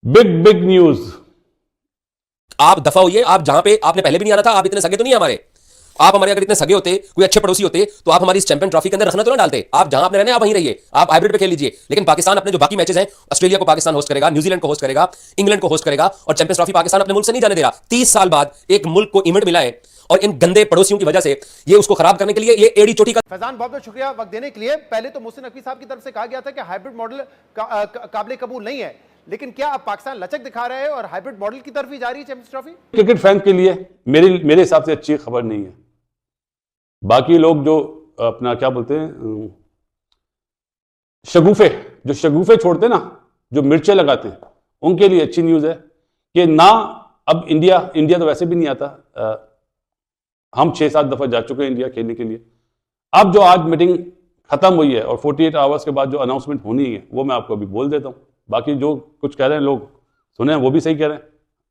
Big big news. आप दफा होइए। आप जहां पे आपने पहले भी नहीं आना था, आप इतने सगे तो नहीं है हमारे। आप हमारे अगर इतने सगे होते, कोई अच्छे पड़ोसी होते, तो आप हमारी इस चैंपियन ट्रॉफी के अंदर रखना तो ना डालते। आप जहां आपने रहना है आप वहीं रहिए, आप हाइब्रिड पे खेल लीजिए। लेकिन पाकिस्तान अपने जो बाकी मैचेस हैं, ऑस्ट्रेलिया को पाकिस्तान होस्ट करेगा, न्यूजीलैंड को होस्ट करेगा, इंग्लैंड को होस्ट करेगा, और चैंपियंस ट्रॉफी पाकिस्तान अपने मुल्क से नहीं जाने दे रहा। 30 साल बाद एक मुल्क को इवेंट मिला है, और इन गंदे पड़ोसियों की वजह से ये उसको खराब करने के लिए ये एड़ी चोटी का। फैजान, बहुत बहुत शुक्रिया वक्त देने के लिए। पहले तो मोहसिन नकवी साहब की तरफ से कहा गया था कि हाइब्रिड मॉडल काबिल कबूल नहीं है, लेकिन क्या अब पाकिस्तान लचक दिखा रहा है और हाइब्रिड मॉडल की तरफ ही जा रही है चैंपियंस ट्रॉफी? क्रिकेट फैन के लिए मेरे हिसाब से अच्छी खबर नहीं है। बाकी लोग जो अपना क्या बोलते हैं, शगुफे छोड़ते ना, जो मिर्चें लगाते हैं, उनके लिए अच्छी न्यूज़ है कि ना अब इंडिया तो वैसे भी नहीं आता। हम 6-7 दफा जा चुके हैं इंडिया खेलने के लिए। अब जो आज मीटिंग खत्म हुई है और 48 आवर्स के बाद जो अनाउंसमेंट होनी है वो मैं आपको अभी बोल देता हूँ। बाकी जो कुछ कह रहे हैं लोग सुने वो भी सही कह रहे हैं,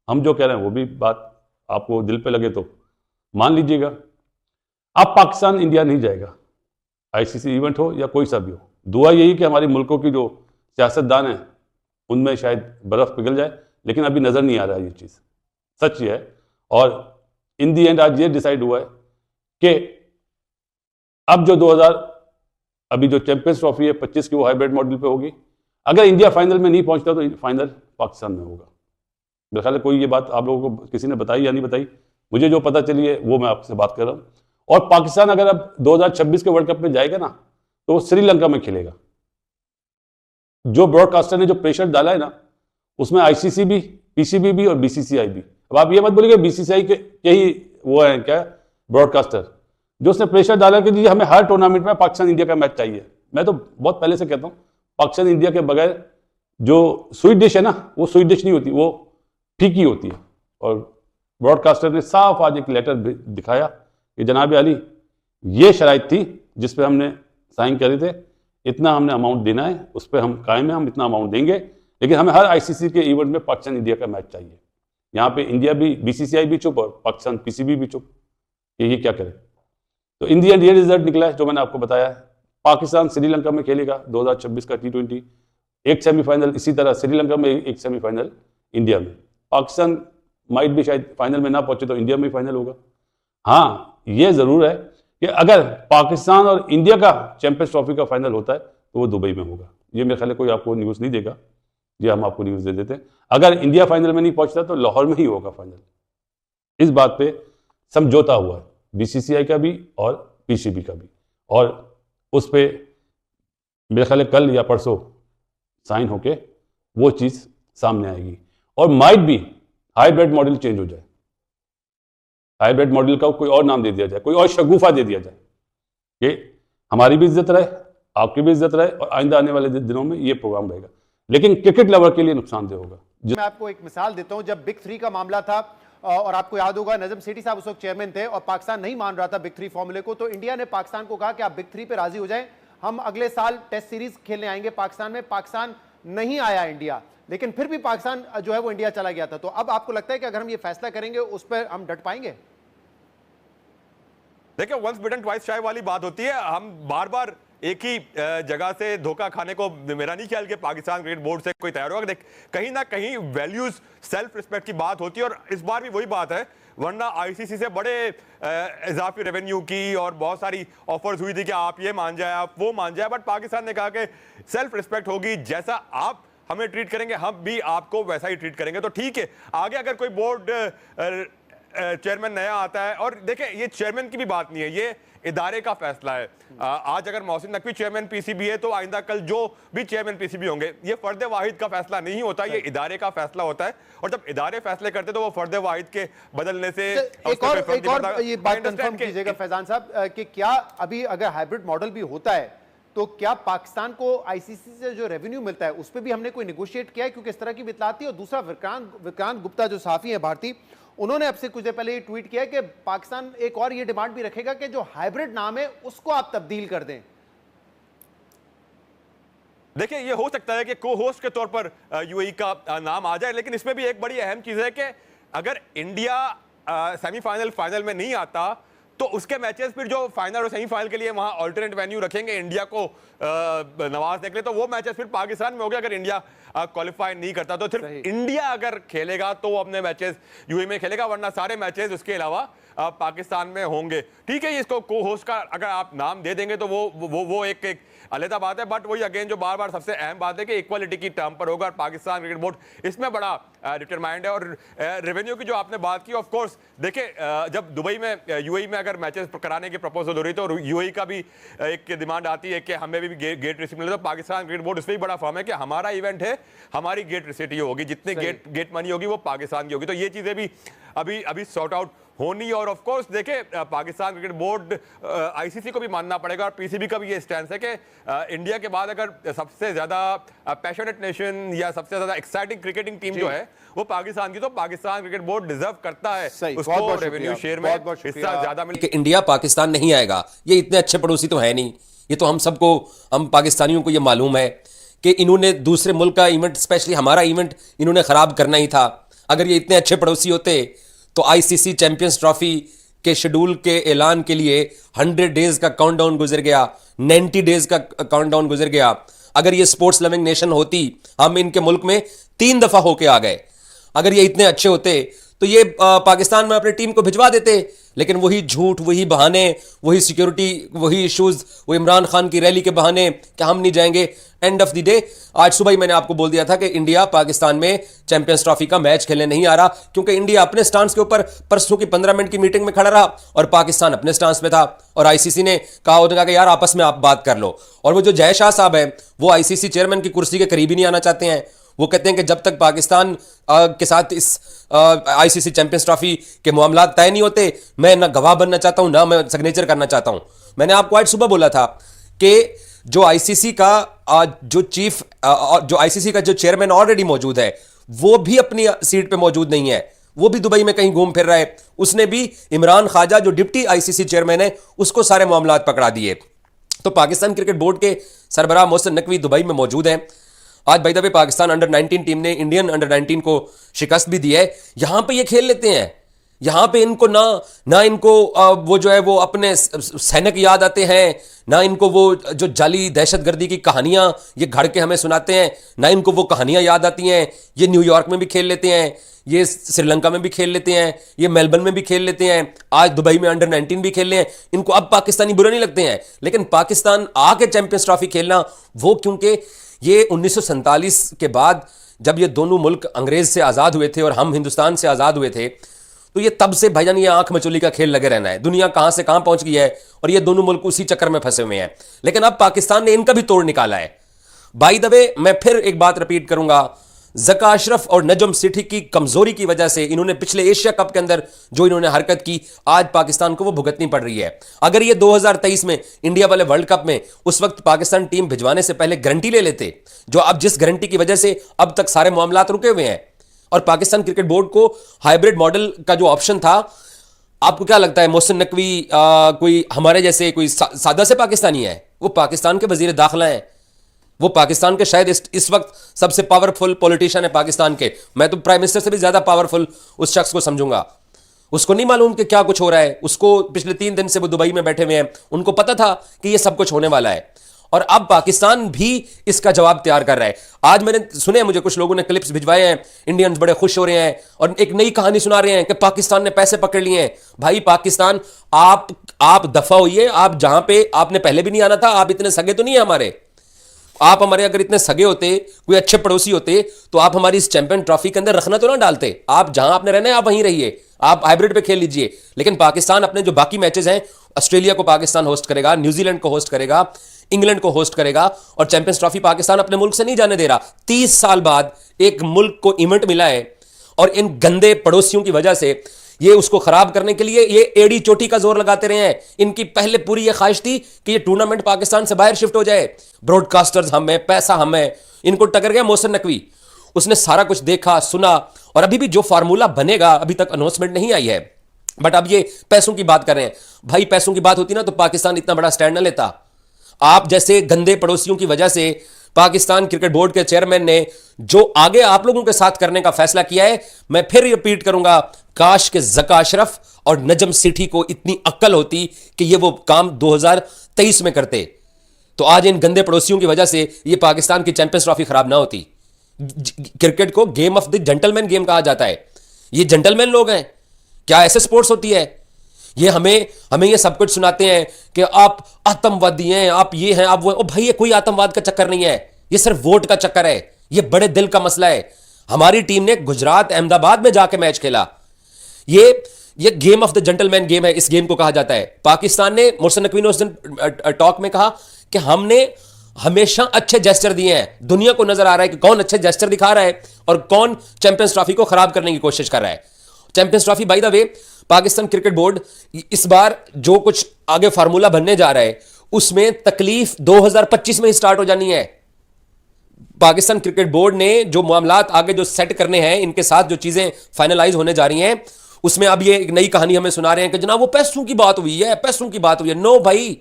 हम जो कह रहे हैं वो भी बात आपको दिल पे लगे तो मान लीजिएगा। अब पाकिस्तान इंडिया नहीं जाएगा, आईसीसी इवेंट हो या कोई सा भी हो। दुआ यही कि हमारे मुल्कों की जो सियासतदान है उनमें शायद बर्फ पिघल जाए, लेकिन अभी नज़र नहीं आ रहा है ये चीज़, सच ये है। और इन दी एंड आज ये डिसाइड हुआ है कि अब जो 2000 अभी जो चैंपियंस ट्रॉफी है 25 की वो हाइब्रिड मॉडल पे होगी। अगर इंडिया फाइनल में नहीं पहुंचता तो फाइनल पाकिस्तान में होगा। मेरे ख्याल है कोई ये बात आप लोगों को किसी ने बताई या नहीं बताई, मुझे जो पता चली है वो मैं आपसे बात कर रहा हूँ। और पाकिस्तान अगर अब 2026 के वर्ल्ड कप में जाएगा ना तो वो श्रीलंका में खेलेगा। जो ब्रॉडकास्टर ने जो प्रेशर डाला है ना, उसमें आईसीसी भी, पीसीबी भी और बीसीसीआई भी। अब आप ये मत बोलिए बीसीसीआई के ही वो है क्या ब्रॉडकास्टर, जो उसने प्रेशर डाला कि जी हमें हर टूर्नामेंट में पाकिस्तान इंडिया का मैच चाहिए। मैं तो बहुत पहले से कहता हूँ पाकिस्तान इंडिया के बगैर जो स्वीट डिश है ना, वो स्वीट डिश नहीं होती, वो फीकी होती है। और ब्रॉडकास्टर ने साफ आज एक लेटर दिखाया कि जनाब अली ये शराइत थी जिस पे हमने साइन करे थे, इतना हमने अमाउंट देना है, उस पर हम कायम है, हम इतना अमाउंट देंगे, लेकिन हमें हर आईसीसी के इवेंट में पाकिस्तान इंडिया का मैच चाहिए। यहाँ पे इंडिया भी, बीसीसीआई भी चुप और पाकिस्तान पीसीबी भी चुप कि ये क्या करे। तो इन दी एंड ये रिजल्ट निकला है जो मैंने आपको बताया है। पाकिस्तान श्रीलंका में खेलेगा 2026 का T20, एक सेमीफाइनल इसी तरह श्रीलंका में, एक सेमीफाइनल इंडिया में। पाकिस्तान माइट भी शायद फाइनल में ना पहुंचे तो इंडिया में फाइनल होगा। हाँ, ये जरूर है कि अगर पाकिस्तान और इंडिया का चैंपियंस ट्रॉफी का फाइनल होता है तो वो दुबई में होगा। ये मेरे ख्याल है कोई आपको न्यूज़ नहीं देगा, ये हम आपको न्यूज़ दे देते हैं। अगर इंडिया फाइनल में नहीं पहुंचता तो लाहौर में ही होगा फाइनल। इस बात पे समझौता हुआ है बीसीसीआई का भी और पीसीबी का भी, और उस पर मेरे ख्याल है कल या परसों साइन होके वो चीज़ सामने आएगी। और माइट भी हाइब्रिड मॉडल चेंज हो जाए, हाइब्रिड मॉडल का कोई और नाम दे दिया जाए, कोई और शगुफा दे दिया जाए कि हमारी भी इज्जत रहे, आपकी भी इज्जत रहे, और आइंदा आने वाले दिनों में ये प्रोग्राम रहेगा। लेकिन क्रिकेट लवर के लिए नुकसानदेह होगा। मैं आपको एक मिसाल देता हूं, जब बिग 3 का मामला था और आपको याद होगा नजम सेठी साहब उस वक्त चेयरमैन थे और पाकिस्तान नहीं मान रहा था बिग 3 फॉर्मूले को, तो इंडिया ने पाकिस्तान को कहा कि आप बिग 3 पे राजी हो जाएं, हम अगले साल टेस्ट सीरीज खेलने आएंगे पाकिस्तान में। पाकिस्तान नहीं आया इंडिया, लेकिन फिर भी पाकिस्तान जो है वो इंडिया चला गया था। तो अब आपको लगता है कि अगर हम ये फैसला करेंगे उस पर हम डट पाएंगे? देखिए, वंस बिटन ट्वाइस शाय वाली बात होती है। हम बार बार एक ही जगह से धोखा खाने को मेरा नहीं ख्याल कि पाकिस्तान क्रिकेट बोर्ड से कोई तैयार होगा। कहीं ना कहीं वैल्यूज, सेल्फ रिस्पेक्ट की बात होती है, और इस बार भी वही बात है। वरना आईसीसी से बड़े इजाफी रेवेन्यू की और बहुत सारी ऑफर्स हुई थी कि आप ये मान जाए, आप वो मान जाए, बट पाकिस्तान ने कहा कि सेल्फ रिस्पेक्ट होगी, जैसा आप हमें ट्रीट करेंगे हम भी आपको वैसा ही ट्रीट करेंगे। तो ठीक है, आगे अगर कोई बोर्ड चेयरमैन नया आता है, और देखिए ये चेयरमैन की भी बात नहीं है, ये इदारे का फैसला है। आज अगर मोहसिन नकवी चेयरमैन पीसीबी है तो आइंदा कल जो भी चेयरमैन पीसीबी होंगे, ये फर्द वाहिद का फैसला नहीं होता, ये इदारे का फैसला होता है। और जब इदारे फैसले करते तो वो फर्द वाहिद के बदलने से एक और ये बात कंफर्म कीजिएगा फैजान साहब कि क्या अभी अगर हाइब्रिड मॉडल भी होता है तो क्या पाकिस्तान को आईसीसी से जो रेवेन्यू मिलता है उस पर भी हमने कोई निगोशिएट किया है? क्योंकि इस तरह की इत्तलात थी। और दूसरा, विक्रांत गुप्ता जो साफी है भारतीय, उन्होंने अब से कुछ देर पहले ये ट्वीट किया कि पाकिस्तान एक और ये डिमांड भी रखेगा कि जो हाइब्रिड नाम है उसको आप तब्दील कर दें। देखिए, ये हो सकता है कि को होस्ट के तौर पर यूएई का नाम आ जाए, लेकिन इसमें भी एक बड़ी अहम चीज है कि अगर इंडिया सेमीफाइनल फाइनल में नहीं आता तो उसके मैचेस फिर जो फाइनल और सेमीफाइनल के लिए वहां ऑल्टरनेट वेन्यू रखेंगे इंडिया को नवाजने के लिए, तो वो मैचेस फिर पाकिस्तान में हो गया। अगर इंडिया क्वालिफाई नहीं करता तो सिर्फ इंडिया अगर खेलेगा तो वो अपने मैचेस यूएई में खेलेगा, वरना सारे मैचेस उसके अलावा पाकिस्तान में होंगे। ठीक है, इसको को होस्ट का अगर आप नाम दे देंगे तो वो एक अलग बात है, बट वही अगेन जो बार बार सबसे अहम बात है कि इक्वालिटी की टर्म पर होगा, और पाकिस्तान क्रिकेट बोर्ड इसमें बड़ा डिटरमाइंड है। और रेवेन्यू की जो आपने बात की, ऑफ कोर्स देखिए जब दुबई में यूएई में अगर मैचेस कराने की प्रपोजल हो रही तो यूएई का भी एक डिमांड आती है कि हमें भी गेट रिसिप्ट मिले, तो पाकिस्तान क्रिकेट बोर्ड इसमें भी बड़ा फर्म है कि हमारा इवेंट है, हमारी गेट रिसिप्ट होगी, जितनी गेट मनी होगी वो पाकिस्तान की होगी। तो ये चीजें भी अभी सॉर्ट आउट होनी। और ऑफ कोर्स देखे पाकिस्तान क्रिकेट बोर्ड आईसीसी को भी मानना पड़ेगा, और पीसीबी का भी ये स्टैंड है कि इंडिया के बाद अगर सबसे ज्यादा पैशनेट नेशन या सबसे ज्यादा एक्साइटिंग क्रिकेटिंग टीम जो है वो पाकिस्तान की, तो पाकिस्तान क्रिकेट बोर्ड डिजर्व करता है उसको रेवेन्यू शेयर में हिस्सा ज्यादा मिले। इंडिया पाकिस्तान नहीं आएगा, ये इतने अच्छे पड़ोसी तो है नहीं, ये तो हम पाकिस्तानियों को ये मालूम है कि इन्होंने दूसरे मुल्क का इवेंट, स्पेशली हमारा इवेंट इन्होंने खराब करना ही था। अगर ये इतने अच्छे पड़ोसी होते तो आईसीसी चैंपियंस ट्रॉफी के शेड्यूल के ऐलान के लिए 100 डेज का काउंटडाउन गुजर गया, 90 डेज का काउंटडाउन गुजर गया। अगर ये स्पोर्ट्स लविंग नेशन होती, हम इनके मुल्क में 3 दफा होके आ गए। अगर ये इतने अच्छे होते तो ये पाकिस्तान में अपनी टीम को भिजवा देते, लेकिन वही झूठ, वही बहाने, वही सिक्योरिटी, वही इश्यूज, वो इमरान खान की रैली के बहाने कि हम नहीं जाएंगे। एंड ऑफ द डे आज सुबह ही मैंने आपको बोल दिया था कि इंडिया पाकिस्तान में चैंपियंस ट्रॉफी का मैच खेलने नहीं आ रहा, क्योंकि इंडिया अपने स्टांस के ऊपर परसों की 15 मिनट की मीटिंग में खड़ा रहा और पाकिस्तान अपने स्टांस पे था। और आईसीसी ने कहा कि यार आपस में आप बात कर लो। और वो जो जय शाह साहब है वो आईसीसी चेयरमैन की कुर्सी के करीब ही नहीं आना चाहते हैं। वो कहते हैं कि जब तक पाकिस्तान के साथ इस आईसीसी चैंपियंस ट्रॉफी के मामला तय नहीं होते, मैं ना गवाह बनना चाहता हूं, ना मैं सिग्नेचर करना चाहता हूं। मैंने आपको आज सुबह बोला था कि जो आईसीसी का जो चेयरमैन ऑलरेडी मौजूद है वो भी अपनी सीट पे मौजूद नहीं है, वो भी दुबई में कहीं घूम फिर रहा है। उसने भी इमरान ख्वाजा जो डिप्टी आईसीसी चेयरमैन है उसको सारे मामला पकड़ा दिए। तो पाकिस्तान क्रिकेट बोर्ड के सरबराह मोहसिन नकवी दुबई में मौजूद हैं। आज by the way Pakistan under 19 team ने इंडियन अंडर 19 को शिकस्त भी दी है। यहां पे ये खेल लेते हैं, यहां पे इनको ना इनको वो जो है वो अपने सैनिक याद आते हैं, ना इनको वो जो जाली दहशतगर्दी की कहानियां ये घड़ के हमें सुनाते हैं, ना इनको वो कहानियां याद आती हैं। ये न्यूयॉर्क में भी खेल लेते हैं, ये श्रीलंका में भी खेल लेते हैं, ये मेलबर्न में भी खेल लेते हैं, आज दुबई में अंडर 19 भी खेल रहे हैं। इनको अब पाकिस्तानी बुरे नहीं लगते हैं, लेकिन पाकिस्तान आके चैंपियंस ट्रॉफी खेलना वो, क्योंकि ये 1947 के बाद जब ये दोनों मुल्क अंग्रेज से आज़ाद हुए थे और हम हिंदुस्तान से आज़ाद हुए थे, तो ये तब से भाईजान ये आंख मचोली का खेल लगे रहना है। दुनिया कहां से कहां पहुंच गई है और ये दोनों मुल्क उसी चक्कर में फंसे हुए हैं। लेकिन अब पाकिस्तान ने इनका भी तोड़ निकाला है। बाय द वे मैं फिर एक बात रिपीट करूंगा, ज़का अशरफ और नजम सेठी की कमजोरी की वजह से इन्होंने पिछले एशिया कप के अंदर जो इन्होंने हरकत की, आज पाकिस्तान को वो भुगतनी पड़ रही है। अगर ये 2023 में इंडिया वाले वर्ल्ड कप में उस वक्त पाकिस्तान टीम भिजवाने से पहले गारंटी ले लेते, जो अब जिस गारंटी की वजह से अब तक सारे मामलात रुके हुए हैं, और पाकिस्तान क्रिकेट बोर्ड को हाइब्रिड मॉडल का जो ऑप्शन था, आपको क्या लगता है मोहसिन नकवी कोई हमारे जैसे कोई सादा से पाकिस्तानी है? वो पाकिस्तान के वजीर दाखिला हैं, वो पाकिस्तान के शायद इस वक्त सबसे पावरफुल पॉलिटिशियन है पाकिस्तान के। मैं तो प्राइम मिनिस्टर से भी ज्यादा पावरफुल उस शख्स को समझूंगा। उसको नहीं मालूम कि क्या कुछ हो रहा है। उसको पिछले 3 दिन से वो दुबई में बैठे हुए हैं, उनको पता था कि ये सब कुछ होने वाला है, और अब पाकिस्तान भी इसका जवाब तैयार कर रहा है। आज मैंने सुने, मुझे कुछ लोगों ने क्लिप्स भिजवाए हैं, इंडियंस बड़े खुश हो रहे हैं और एक नई कहानी सुना रहे हैं कि पाकिस्तान ने पैसे पकड़ लिए हैं। भाई पाकिस्तान, आप दफा होइए, आप जहां पे आपने पहले भी नहीं आना था, आप इतने सगे तो नहीं है हमारे। आप हमारे अगर इतने सगे होते, कोई अच्छे पड़ोसी होते, तो आप हमारी इस चैंपियन ट्रॉफी के अंदर रखना तो ना डालते। आप जहां आपने रहना है आप वहीं रहिए, आप हाइब्रिड पे खेल लीजिए। लेकिन पाकिस्तान अपने जो बाकी मैचेस हैं, ऑस्ट्रेलिया को पाकिस्तान होस्ट करेगा, न्यूजीलैंड को होस्ट करेगा, इंग्लैंड को होस्ट करेगा, और चैंपियंस ट्रॉफी पाकिस्तान अपने मुल्क से नहीं जाने दे रहा। 30 साल बाद एक मुल्क को इवेंट मिला है, और इन गंदे पड़ोसियों की वजह से ये उसको खराब करने के लिए ये एड़ी चोटी का जोर लगाते रहे हैं। इनकी पहले पूरी ये ख्वाहिश थी कि ये टूर्नामेंट पाकिस्तान से बाहर शिफ्ट हो जाए, ब्रॉडकास्टर्स हमें, पैसा हमें। इनको टकर गया मोहसिन नकवी, उसने सारा कुछ देखा सुना, और अभी भी जो फार्मूला बनेगा अभी तक अनाउंसमेंट नहीं आई है। बट अब ये पैसों की बात कर रहे हैं। भाई पैसों की बात होती ना तो पाकिस्तान इतना बड़ा स्टैंड ना लेता। आप जैसे गंदे पड़ोसियों की वजह से पाकिस्तान क्रिकेट बोर्ड के चेयरमैन ने जो आगे आप लोगों के साथ करने का फैसला किया है, मैं फिर रिपीट करूंगा, काश के ज़का अशरफ और नजम सेठी को इतनी अक्ल होती कि ये वो काम 2023 में करते, तो आज इन गंदे पड़ोसियों की वजह से ये पाकिस्तान की चैंपियंस ट्रॉफी खराब ना होती। क्रिकेट को game of the gentleman game कहा जाता है। ये जेंटलमैन लोग हैं क्या? ऐसे स्पोर्ट्स होती है? ये हमें ये सब कुछ सुनाते हैं कि आप आतंकवादी हैं, आप ये हैं, आप वो। ओ भाई, ये कोई आतंकवाद का चक्कर नहीं है, ये सिर्फ वोट का चक्कर है। ये बड़े दिल का मसला है। हमारी टीम ने गुजरात अहमदाबाद में जाके मैच खेला। ये game of the gentleman game है, इस गेम को कहा जाता है। पाकिस्तान ने, मोहसिन नकवी ने उस दिन टॉक में कहा कि हमने हमेशा अच्छे जेस्चर दिए हैं। दुनिया को नजर आ रहा है कि कौन अच्छे जेस्चर दिखा रहा है और कौन चैंपियंस ट्रॉफी को खराब करने की कोशिश कर रहा है। Champions trophy, by the way, Pakistan cricket board इस बार जो कुछ आगे फार्मूला बनने जा रहा है उसमें तकलीफ 2025 में ही स्टार्ट हो जानी है। पाकिस्तान क्रिकेट बोर्ड ने जो मामलात आगे जो सेट करने हैं, इनके साथ जो चीजें फाइनलाइज होने जा रही हैं, उसमें अब ये एक नई कहानी हमें सुना रहे हैं कि जनाब वो पैसों की बात हुई है, पैसों की बात हुई है। नो भाई,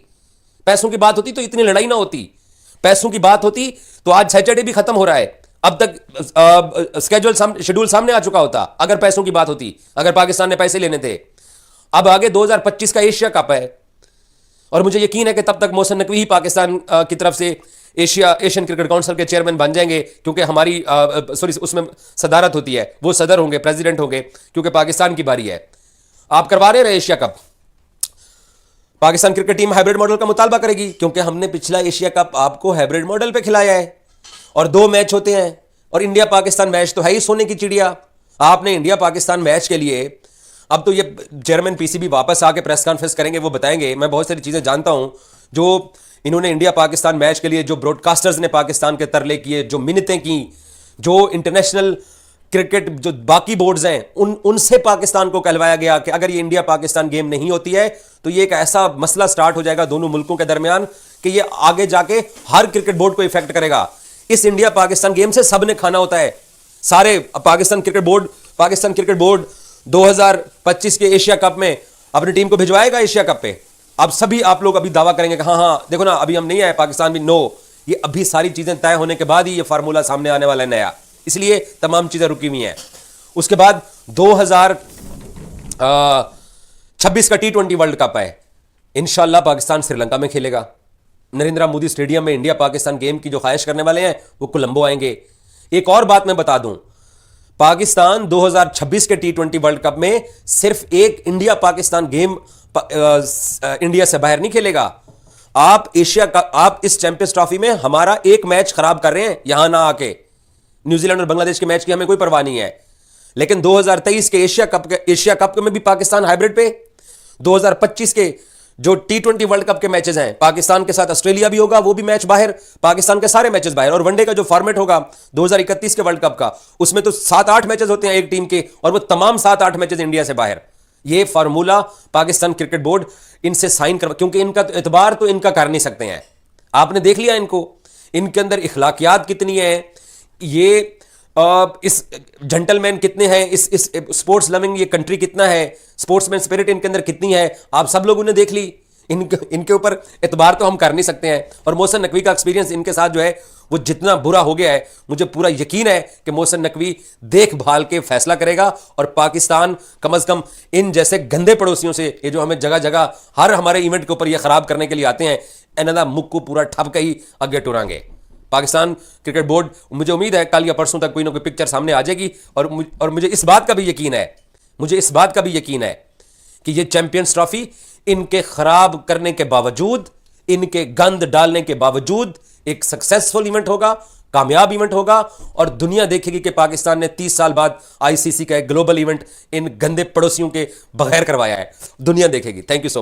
पैसों की बात होती तो इतनी लड़ाई ना होती। पैसों की बात होती तो आज सैटरडे भी खत्म हो रहा है। अब तक शेड्यूल सामने आ चुका होता अगर पैसों की बात होती, अगर पाकिस्तान ने पैसे लेने थे। अब आगे 2025 का एशिया कप है और मुझे यकीन है कि तब तक मोहसिन नकवी ही पाकिस्तान की तरफ से एशियन क्रिकेट काउंसिल के चेयरमैन बन जाएंगे, क्योंकि हमारी उसमें सदारत होती है, वो सदर होंगे, प्रेसिडेंट होंगे, क्योंकि पाकिस्तान की बारी है। आप करवा रहे हैं Asia cup. Pakistan cricket team hybrid model का मुतालबा करेगी, क्योंकि हमने पिछला एशिया कप आपको हाइब्रिड मॉडल पे खिलाया है और 2 मैच होते हैं। और इंडिया पाकिस्तान मैच तो है ही सोने की चिड़िया। आपने इंडिया पाकिस्तान मैच के लिए, अब तो ये चेयरमैन पीसीबी वापस आके प्रेस कॉन्फ्रेंस करेंगे, वो बताएंगे। मैं बहुत सारी चीजें जानता हूं जो इन्होंने इंडिया पाकिस्तान मैच के लिए, जो ब्रॉडकास्टर्स ने पाकिस्तान के तरले किए, जो मिन्नतें की, जो इंटरनेशनल क्रिकेट जो बाकी बोर्ड्स हैं उनसे पाकिस्तान को कहलवाया गया कि अगर ये इंडिया पाकिस्तान गेम नहीं होती है तो ये एक ऐसा मसला स्टार्ट हो जाएगा दोनों मुल्कों के दरमियान कि ये आगे जाके हर क्रिकेट बोर्ड को इफेक्ट करेगा। इस इंडिया पाकिस्तान गेम से सबने खाना होता है, सारे। पाकिस्तान क्रिकेट बोर्ड 2025 के एशिया कप में अपनी टीम को भिजवाएगा एशिया कप पे। अब सभी आप लोग अभी दावा करेंगे कि हाँ देखो ना, अभी हम नहीं आए, पाकिस्तान भी। नो, ये अभी सारी चीजें तय होने के बाद ही ये फार्मूला सामने आने वाला है नया, इसलिए तमाम चीजें रुकी हुई हैं। उसके बाद 2026 का T20 वर्ल्ड कप है। इंशाल्लाह पाकिस्तान श्रीलंका में खेलेगा। नरेंद्र मोदी स्टेडियम में इंडिया पाकिस्तान गेम की जो ख्वाहिश करने वाले हैं वो कोलंबो आएंगे। एक और बात मैं बता दूं, पाकिस्तान 2026 के T20 वर्ल्ड कप में सिर्फ एक इंडिया पाकिस्तान गेम इंडिया से बाहर नहीं खेलेगा। आप इस चैंपियंस ट्रॉफी में हमारा एक मैच खराब कर रहे हैं यहां ना आके। न्यूजीलैंड और बांग्लादेश के मैच की हमें कोई परवाह नहीं है, लेकिन 2023 के एशिया कप में भी पाकिस्तान हाइब्रिड पे, 2025 के जो T20 वर्ल्ड कप के मैचेस हैं, पाकिस्तान के साथ ऑस्ट्रेलिया भी होगा, वो भी मैच बाहर, पाकिस्तान के सारे मैचेस बाहर। और वनडे का जो फॉर्मेट होगा 2031 के वर्ल्ड कप का, उसमें तो 7-8 मैचेस होते हैं एक टीम के, और वो तमाम 7-8 मैचेस इंडिया से बाहर। ये फार्मूला पाकिस्तान क्रिकेट बोर्ड इनसे साइन करवा, क्योंकि इनका एतबार तो इनका कर नहीं सकते हैं। आपने देख लिया इनको, इनके अंदर इखलाकियात कितनी है, ये इस जेंटलमैन कितने हैं, इस स्पोर्ट्स लविंग ये कंट्री कितना है, स्पोर्ट्समैन स्पिरिट इनके अंदर कितनी है, आप सब लोगों ने देख ली। इनके ऊपर एतबार तो हम कर नहीं सकते हैं। और मोहसिन नकवी का एक्सपीरियंस इनके साथ जो है वो जितना बुरा हो गया है, मुझे पूरा यकीन है कि मोहसिन नकवी देखभाल के फैसला करेगा और पाकिस्तान कम से कम इन जैसे गंदे पड़ोसियों से, ये जो हमें जगह जगह हर हमारे इवेंट के ऊपर ये खराब करने के लिए आते हैं, इन्होंने मुख को पूरा ठप के ही आगे टुरांगे। पाकिस्तान क्रिकेट बोर्ड, मुझे उम्मीद है कल या परसों तक कोई ना कोई पिक्चर सामने आ जाएगी। और मुझे इस बात का भी यकीन है कि ये चैंपियंस ट्रॉफी इनके खराब करने के बावजूद, इनके गंद डालने के बावजूद एक सक्सेसफुल इवेंट होगा, कामयाब इवेंट होगा, और दुनिया देखेगी कि पाकिस्तान ने 30 साल बाद आईसीसी का एक ग्लोबल इवेंट इन गंदे पड़ोसियों के बगैर करवाया है। दुनिया देखेगी। Thank you so much.